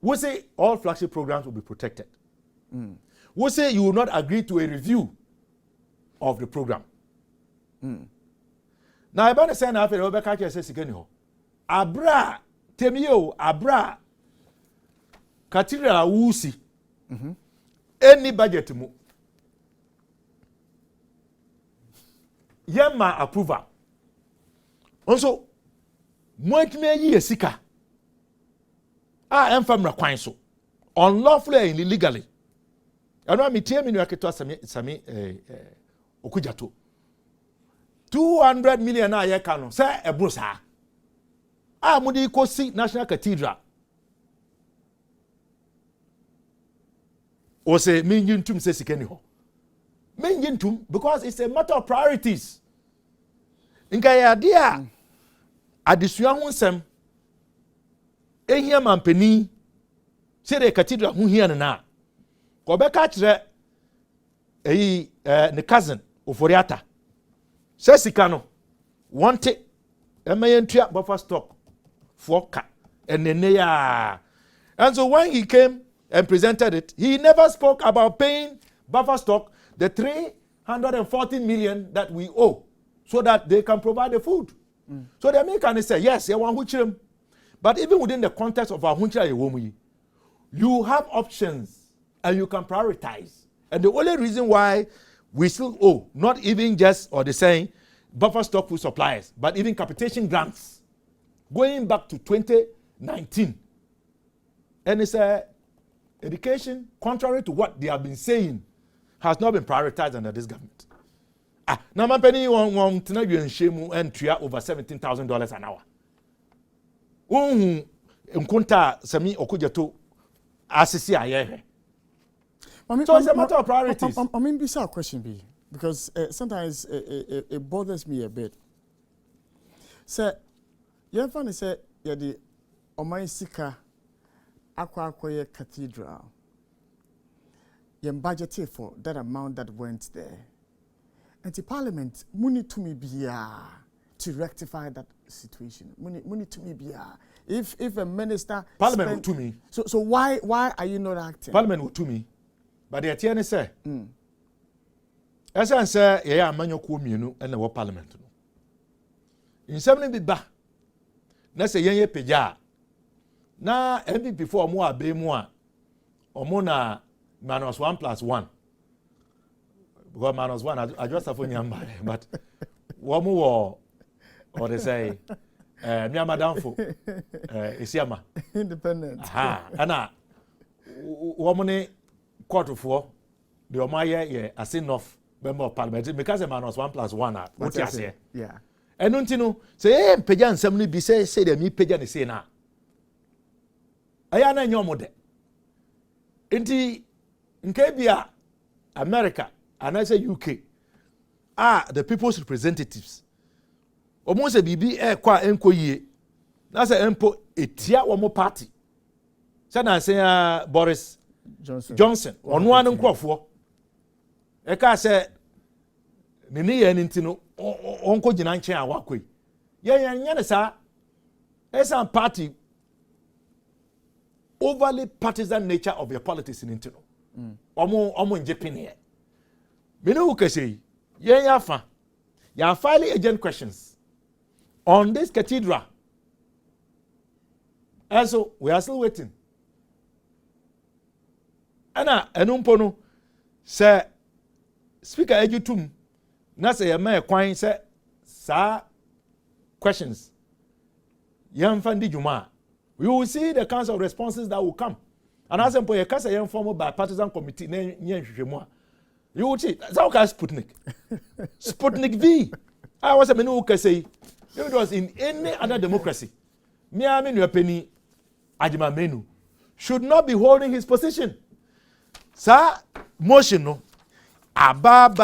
We'll say all flagship programs will be protected. We'll say you will not agree to a review of the program. Now, I'm going to say now, after Rebecca says, Abra, Temio, Abra, Katira Wusi, any budget mu. Yama approval. Also, Moitme ye sika. Famra kwanso. Unlawfully and illegally. I know me tell me no aketo sami okujato. 200 million na ye kanu. Say ebrusa. Mudi kosi National Cathedral. O say minjintum say sikeni ho. Minjintum because it's a matter of priorities. Inka ya dia adesua ho nsem ehia mampani se de cathedral ho hia na ko be ka kire ne cousin Oforiata se sika no wonte emayentua buffer stock for ka enene ya. And so when he came and presented it, he never spoke about paying buffer stock the 314 million that we owe so that they can provide the food. So the Americans say, yes, but even within the context of our you have options and you can prioritize. And the only reason why we still owe, not even just, or the saying, buffer stock food suppliers, but even capitation grants, going back to 2019. And it's education, contrary to what they have been saying, has not been prioritized under this government. Now, my penny won tonight and shame and tria over $17,000 an hour. Who nkunta semi okujeto asisi ayehe. So it's a matter of priorities. I mean, this is a question, because sometimes it bothers me a bit. So, you have to say, you're the Omaisika Aqua Cathedral. You budgeted for that amount that went there. And the Parliament, money to me be to rectify that situation. Money to me be if a minister. Parliament will to me. So why are you not acting? Parliament will to me. But the attorney say, as I say, yeah, manyo kumienu and the Parliament. In 70 ba, na say yenye peja. Na MP before mo abe mo omo na -1+1. Because -1, I just have nyamba, but womo wo or they say me madam for isiama independent. Aha, ana womo ne court for the omaye as enough member of parliament because -1+1 what you say. Yeah. And untino say peja nsam no bi say the me peja ne say na aya na nyomo de enti nke bia America and I say UK are the people's representatives. Almost a BB kwa enko yie. Na say empo etia wo mo party. Say na say Boris Johnson ono anu nkofo. E ka say nini ye ntino onko gina nchen awakoi. Ye ne sa esa party overly partisan nature of your politics in ntino. Omo njepini ye. Mene who can say, yeah, you are filing agent questions on this cathedral. And so we are still waiting. Ana enumpono say Speaker Ejutum na say my kwan say sa questions. Yamfandi Juma. We will see the kinds of responses that will come. And as empo ye kasa yam form by partisan committee na nhwehwemu. You will see. That's how Sputnik. Sputnik V. I was a menu who can say, if it was in any other democracy, Miami Nuapeni Ajima Menu should not be holding his position. Sir, motion no. But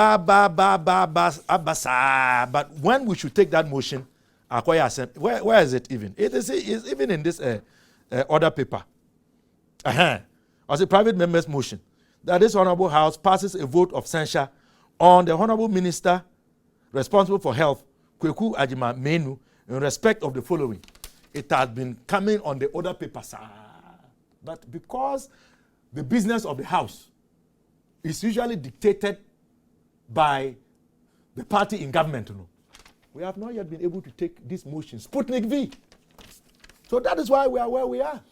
when we should take that motion, where is it even? It is even in this order paper. As a private member's motion. That this Honorable House passes a vote of censure on the Honorable Minister responsible for health, Kweku Ajima Menu, in respect of the following. It has been coming on the order paper, sir. But because the business of the House is usually dictated by the party in government, we have not yet been able to take this motion, Sputnik V. So that is why we are where we are.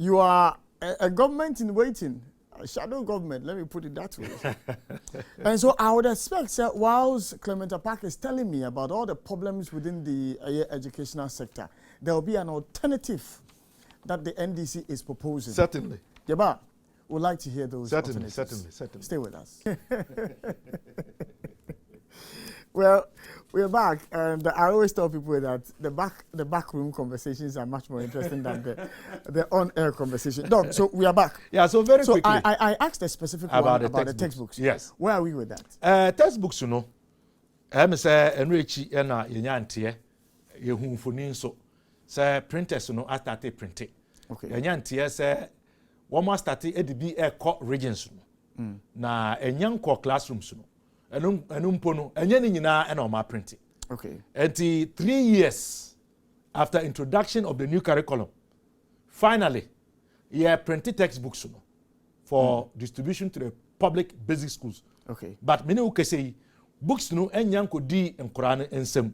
You are a government in waiting, a shadow government, let me put it that way. And so I would expect, sir, whilst Clement Park is telling me about all the problems within the educational sector, there will be an alternative that the NDC is proposing. Certainly. Yaba, would like to hear those certainly. Stay with us. Well, we're back, and I always tell people that the backroom conversations are much more interesting than the on-air conversation. Doc, so we are back. Yeah, so very quickly. So I asked a specific one about the textbooks. Yes. Where are we with that? Textbooks, I'm say enrichi ena yenyantie yehunfoni so say printers I started printing. Okay. Yenyantie say one more started EDB co regions na enyanko classrooms enumpono enyani nyina ena o ma printing. Okay. Until 3 years after introduction of the new curriculum, finally, printed textbooks for distribution to the public basic schools. Okay. But many who can say books enyanko di enkorane ensem.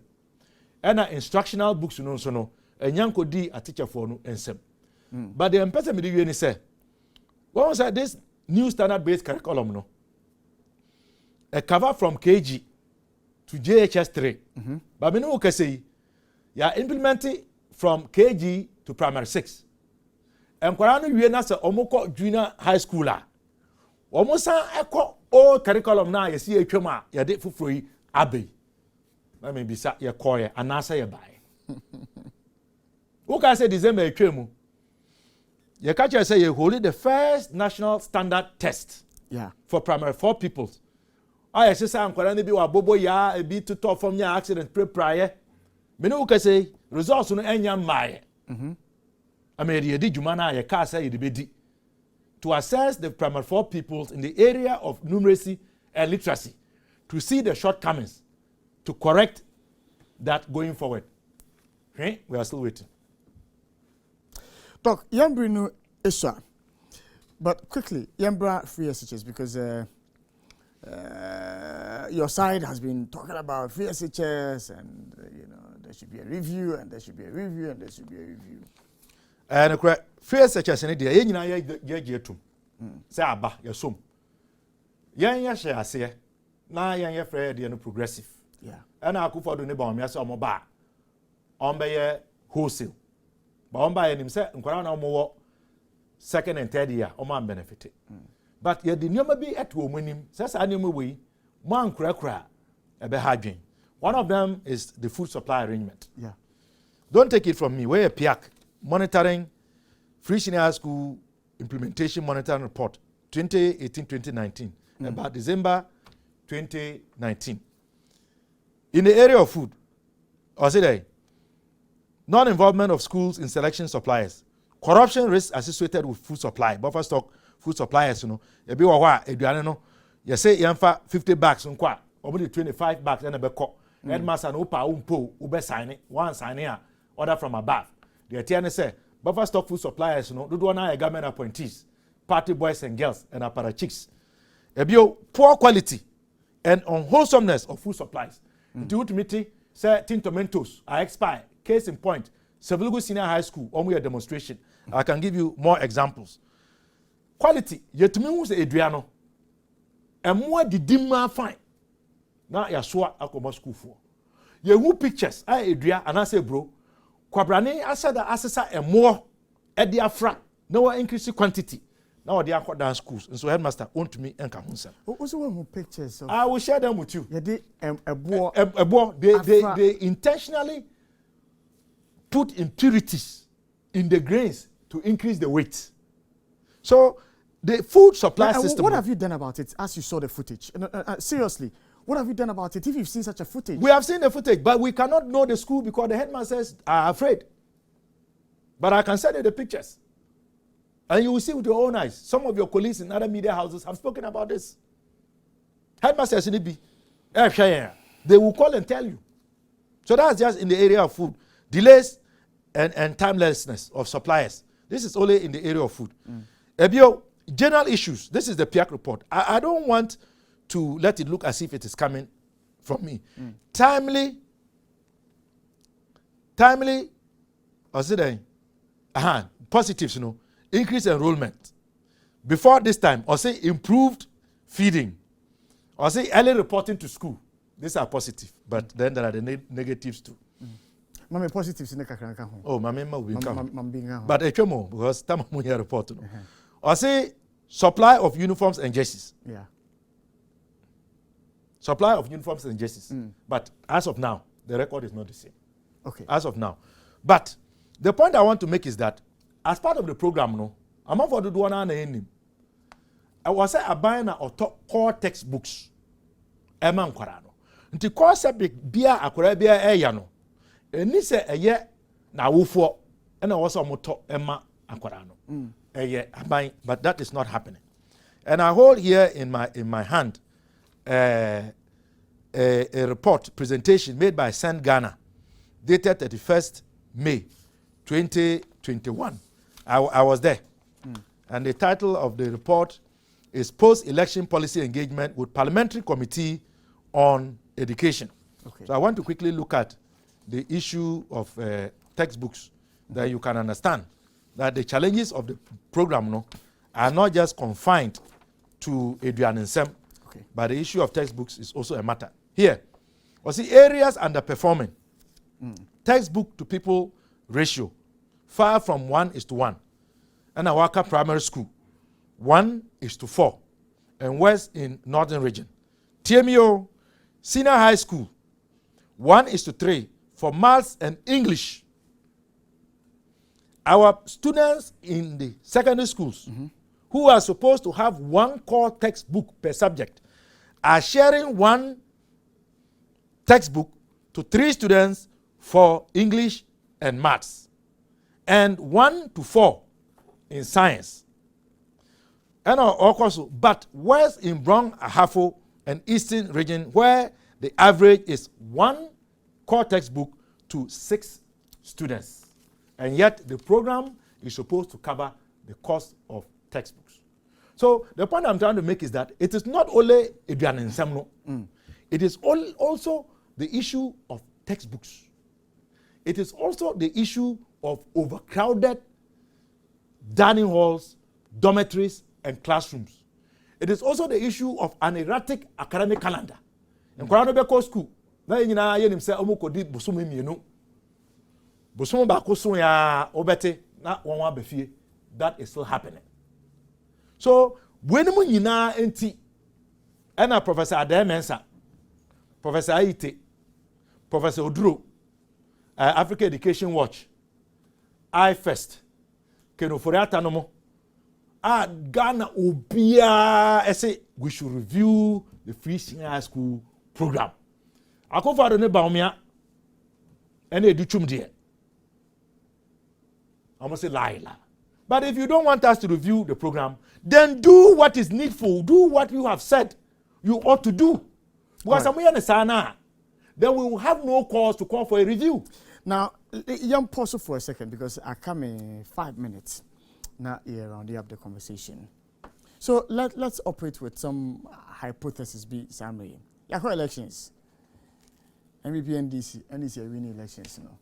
Ena instructional books so enyanko di a teacher for no ensem. But the person me say, what was this new standard-based curriculum a cover from KG to JHS 3. But many who can say, implementing from KG to primary 6. And Korano Yuenasa Omoko Junior High Schooler. Almost echo all curriculum now, you see a choma, you did for free, Abbey. na me bisa ye koye anasa ye bae who can say December etwemu ye catch say ye hold the first national standard test for primary 4 pupils I say ankwara ne bi wa bobo ya e bi to from ya accident prayer me no can say results no enya mmae amedi ye di djuma na ye ka say ye de bedi to assess the primary 4 pupils in the area of numeracy and literacy to see the shortcomings to correct that going forward. Okay? We are still waiting. Doc, Yambri no Isha, but quickly, Yambra free SHS because your side has been talking about free SHS and there should be a review and there should be a review and there should be a review. And free SHS in India, you know, you say aba your sum. Yan share say na yan free the progressive. Yeah. And I could for the neighbor me say omo ba. On be wholesale. But on by him say nkwara na omo second and third year omo am benefit. But ye the nyoma bi at wo monim say sa nyoma we mo ankura ebe ha dwen. One of them is the food supply arrangement. Yeah. Don't take it from me. We PIAC monitoring free senior high school implementation monitoring report 2018-2019 about December 2019. In the area of food, or say that non-involvement of schools in selection suppliers, corruption risks associated with food supply, buffer stock food suppliers, ebi wa eduane no, you say yanfa 50 bags nkwa, obodi 25 bags and ebe ko. Headmaster no pa umpo ube sign one sign here, order from above. The TN say buffer stock food suppliers do na government appointees, party boys and girls and apparatchiks. Ebio poor quality and unwholesomeness of food supplies. Into ultimately say tin tomatoes are expire. Case in point, Sevelugu Senior High School, only a demonstration. I can give you more examples. Quality, yetumi hu say Adriano. And more the dimma fine. Now ya swa akoma school for. Ye hu pictures, Adria and I say bro, kwabrane asada asesa and more at the afra. No increase quantity. Now they are down schools, and so headmaster own to me and Kahunsa. Also, one pictures. I will share them with you. Yeah, They intentionally put impurities in the grains to increase the weight. So the food supply system. What have you done about it as you saw the footage? Seriously, what have you done about it if you've seen such a footage? We have seen the footage, but we cannot know the school because the headmasters are afraid. But I can send you the pictures. And you will see with your own eyes. Some of your colleagues in other media houses have spoken about this. Headmasters in Ibi, they will call and tell you. So that's just in the area of food. Delays and timelessness of suppliers. This is only in the area of food. Ebio, general issues. This is the PIAC report. I don't want to let it look as if it is coming from me. Timely, or say positives, increased enrollment. Before this time, or say improved feeding, or say early reporting to school. These are positive, but then there are the negatives too. Mama positives in the kakranka. Oh, mama will be come. But more because time we hear report. Or say supply of uniforms and jerseys. Yeah. Supply of uniforms and jerseys. But as of now, the record is not the same. Okay. As of now. But the point I want to make is that as part of the program, I'm not for the one name. I was say a buying or core textbooks. Emma Kwarano. Nti core subject bia akwara bia yano. Eni se eye na wofo and I was moto Emma Akwarano. Eye abai, but that is not happening. And I hold here in my hand a report presentation made by Send Ghana, dated 31st May 2021. I was there. And the title of the report is Post-Election Policy Engagement with Parliamentary Committee on Education. Okay. So I want to quickly look at the issue of textbooks that you can understand that the challenges of the program are not just confined to Adrian and Sem, but the issue of textbooks is also a matter. Here, we see areas underperforming. Textbook to people ratio, far from 1:1. And Awaka Primary School, 1:4. And West in Northern Region. TMO, Senior High School, 1:3 for maths and English. Our students in the secondary schools who are supposed to have one core textbook per subject are sharing one textbook to 3 students for English and maths, and 1:4 in science. And also, but whereas in Brown, Ahafo, and Eastern region, where the average is 1 core textbook to 6 students, and yet the program is supposed to cover the cost of textbooks. So the point I'm trying to make is that it is not only Eduan and Samno, it is also the issue of textbooks. It is also the issue of overcrowded dining halls, dormitories, and classrooms. It is also the issue of an erratic academic calendar. In Koranobeko school, na yina yenim se omukodi bosom mienu. Bosom ba ko so ya obete na wonwa befie. That is still happening. So, when mu nyina enti ena Professor Ademensa, Professor Aite, Professor Oduro, Africa Education Watch, iFirst, Kenoforiata nomo, Ghana Obia, I say we should review the free senior high school program. I go for the Baumia and they do chum dear. I must say Laila. But if you don't want us to review the program, then do what is needful. Do what you have said you ought to do. Because we understand then we will have no cause to call for a review. Now, young pause for a second because I come in 5 minutes. Now, here rounding up the conversation. So let's operate with some hypothesis. Be summary. Yako elections. MVP NDC are winning elections. You know.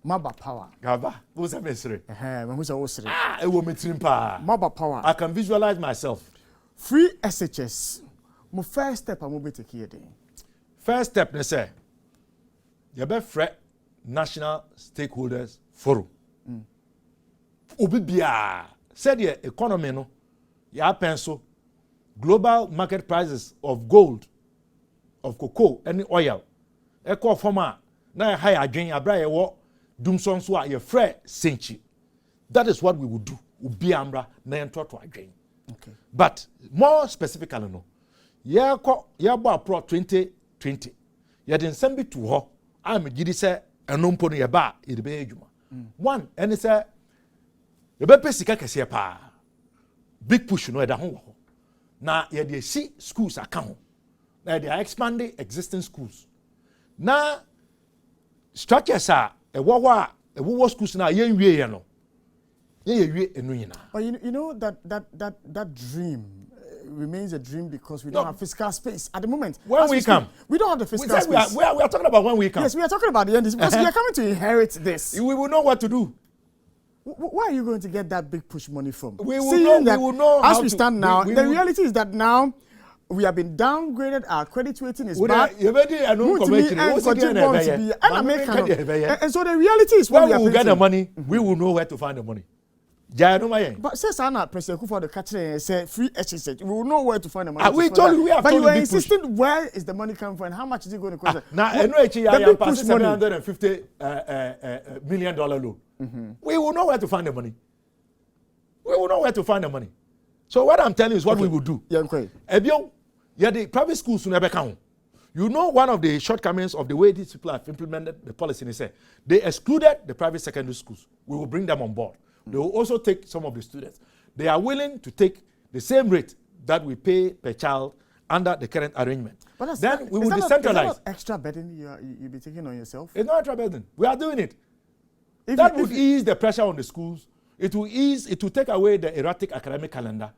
Maba power. Gaba, who's a mystery? Who's a mystery? It will be Maba power. I can visualize myself. Free SHS. My first step, I'm going to take here. First step, they say, you better fret National Stakeholders Forum. Obibia said the economy no, ya pencil global market prices of gold, of cocoa, and oil. Eco former na high again abra wo dumson so a fret senchi. That is what we would do. Ubiambra na entoto again. Okay. But more specifically no. Ya bo pro 2020. Ya den sembi to ho. I'm gidi say enompo no ya ba e de be adwuma. One, and say the bepe sika kese pa. Big push no e da ho. Na ye dey see schools account. Na they are expanding existing schools. Na structures are a wo schools na ye nwie no. Ye wie enu nyina. But you know that dream remains a dream because we don't have fiscal space at the moment. When we come, we don't have the fiscal space. We are talking about when we come. Yes, we are talking about the end because we are coming to inherit this. We will know what to do. Where are you going to get that big push money from? We will know. As we stand now, the reality is that now we have been downgraded. Our credit rating is bad. And so the reality is when we will get the money, we will know where to find the money. But says Anna President Kufuor the catcher say free HSH. We will know where to find the money. We told you we have. But you are insisting where is the money coming from and how much is it going to cost? Now I know I am passing $750 million loan. We will know where to find the money. We will know where to find the money. So what I'm telling you is what we will do. The private schools never count. You know one of the shortcomings of the way these people have implemented the policy is that they excluded the private secondary schools. We will bring them on board. They will also take some of the students. They are willing to take the same rate that we pay per child under the current arrangement. But then we will decentralize. Is that not extra burden you'll be taking on yourself? It's not extra burden. We are doing it. That would ease the pressure on the schools. It will take away the erratic academic calendar.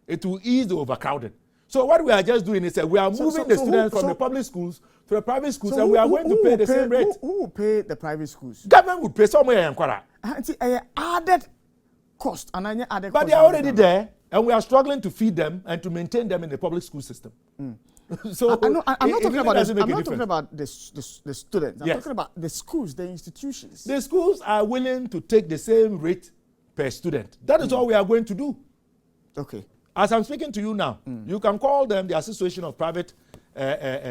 It will ease the overcrowded. So what we are just doing is that we are moving the students from the public schools to the private schools, and we are going to pay the same rate. Who will pay the private schools? Government will pay somewhere in Kwara. Added cost, and I added but they are already there, and we are struggling to feed them and to maintain them in the public school system. So I'm not talking about the students. I'm talking about the schools, the institutions. The schools are willing to take the same rate per student. That is all we are going to do. Okay. As I'm speaking to you now, you can call them the Association of Private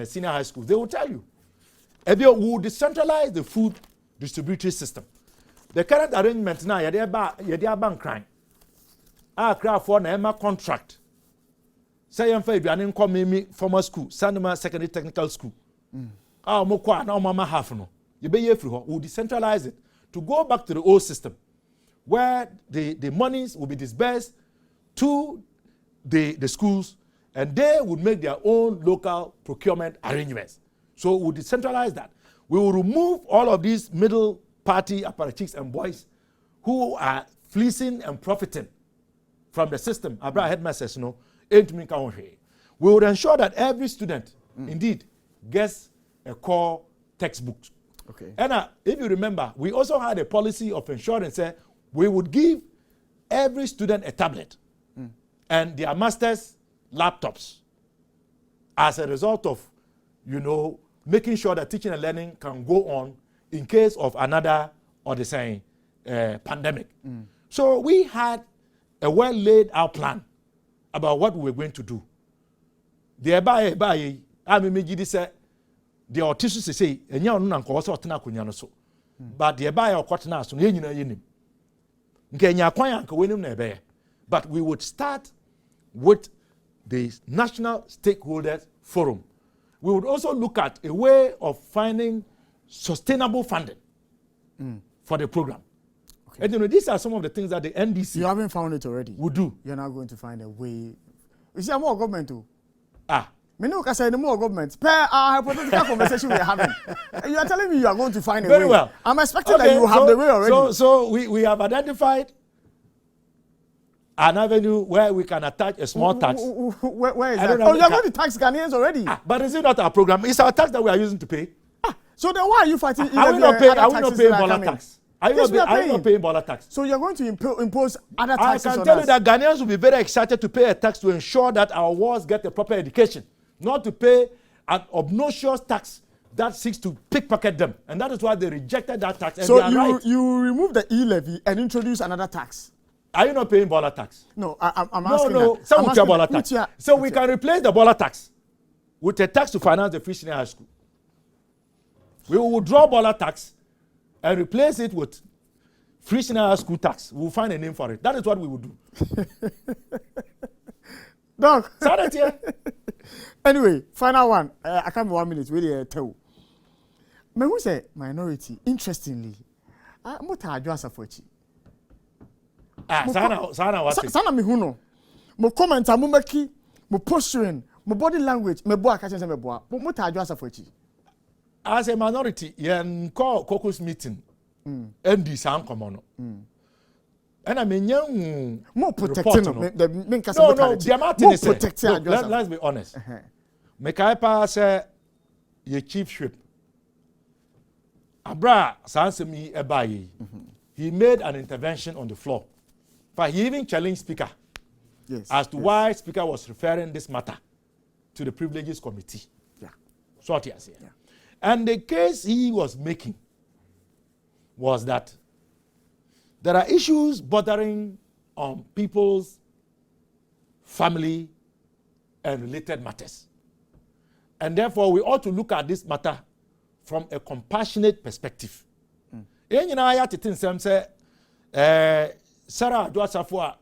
Senior High Schools. They will tell you. we will decentralize the food distributory system. The current arrangement now, you're bank crime. I craft for an contract. Say I'm fair, you come me former school, Sandema Secondary Technical School. Mokwa now mama half no. You be here through. We'll decentralize it to go back to the old system, where the monies will be disbursed to the schools, and they would make their own local procurement arrangements. So we'll decentralize that. We will remove all of these middle party apparatchiks and boys who are fleecing and profiting from the system. Abra headmasters, we will ensure that every student indeed gets a core textbook. Okay. And if you remember, we also had a policy of ensuring that we would give every student a tablet and their masters laptops as a result of, making sure that teaching and learning can go on in case of another or the same pandemic. So we had a well laid out plan about what we were going to do. The autism say, and you know, also Tanakunyano so. But the Abaya or Quatanas, but we would start with the National Stakeholders Forum. We would also look at a way of finding sustainable funding for the program. Okay. And these are some of the things that the NDC... You haven't found it already? Would do. You're not going to find a way... You see, I'm more government too. Me no can say no more government. Per our hypothetical conversation we're having. You are telling me you are going to find a Very way. Well. I'm expecting that you have the way already. So we have identified an avenue where we can attach a small tax. Where is that? Oh, you are going to tax Ghanaians already. But is it not our program? It's our tax that we are using to pay. So then why are you fighting? Are we not paying dollar tax? Are you not paying dollar tax? So you're going to impose other taxes on us? I can tell you that Ghanaians will be very excited to pay a tax to ensure that our wards get a proper education, not to pay an obnoxious tax that seeks to pickpocket them. And that is why they rejected that tax. And so you remove the e-levy and introduce another tax? Are you not paying dollar tax? No, I'm asking No, some will dollar tax. So we can replace the dollar tax with a tax to finance the free senior high school. We will withdraw dollar tax and replace it with free senior high school tax. We will find a name for it. That is what we will do. Doc. Anyway, final one. I can't be 1 minute. Really tell. Me who say minority. Interestingly, I'm not a joasa for chi. Sana what? Sana me who no. Mo comment amu meki, mo posturing, mo body language, me boa catching me boa. Mo ta joasa for chi. As a minority, yen call caucus meeting. ND sound common. And I mean, young more protecting no, the Martin is protecting. Let's be honest. Mekaipa say ye chief whip. Abra Sansemi Ebayi. He made an intervention on the floor. But he even challenged Speaker as to why Speaker was referring this matter to the Privileges Committee. Yeah. So what he has here. Yeah. And the case he was making was that there are issues bordering on people's family and related matters. And therefore, we ought to look at this matter from a compassionate perspective. You know, I had to say, Sarah Dwasafua,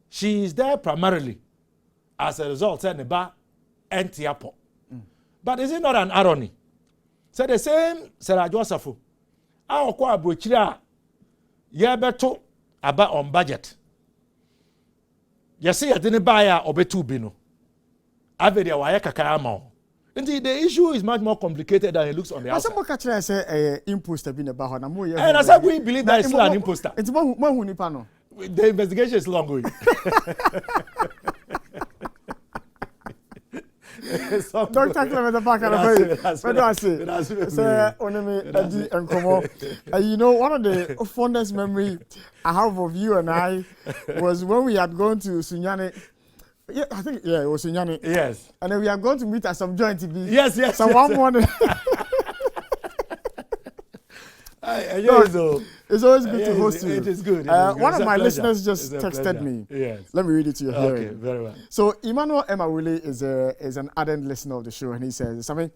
she is there primarily as a result of the Antiapo. But is it not an irony? So the same Sarah Dwasafu, our qua brochia, Yabeto about on budget. You see, I didn't buy a obetu bino. Avedia Wayaka Kayamo. Indeed, the issue is much more complicated than it looks on the outside. I say imposter being about and I said we believe that it's still an imposter. It's more Hunipano. The investigation is long going. Dr. Clement Park and I say, you know, one of the fondest memory I have of you and I was when we had gone to Sunyani. Yeah, I think it was Sunyani. Yes. And then we are going to meet at some joint TV. Yes. So one morning. It's always good to host you. It is good. One of my listeners just texted me. Yes. Let me read it to you here. Okay, very well. So Emmanuel Emawile is an ardent listener of the show, and he says, "Sammy,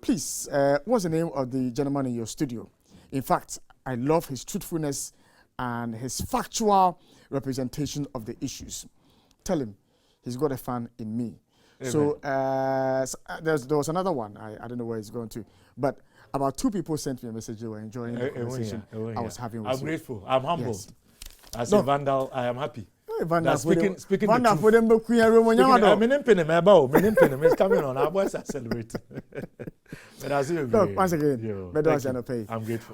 please, what's the name of the gentleman in your studio? In fact, I love his truthfulness and his factual representation of the issues. Tell him he's got a fan in me." Amen. So there was another one. I don't know where it's going to, but about 2 people sent me a message. They were enjoying the conversation I was having with you. I'm grateful. I'm humbled. Yes. As a Vandal, I am happy. speaking Vanda the truth. Speaking, It's coming on. Our boys are celebrating. But as you look, once again, I'm grateful.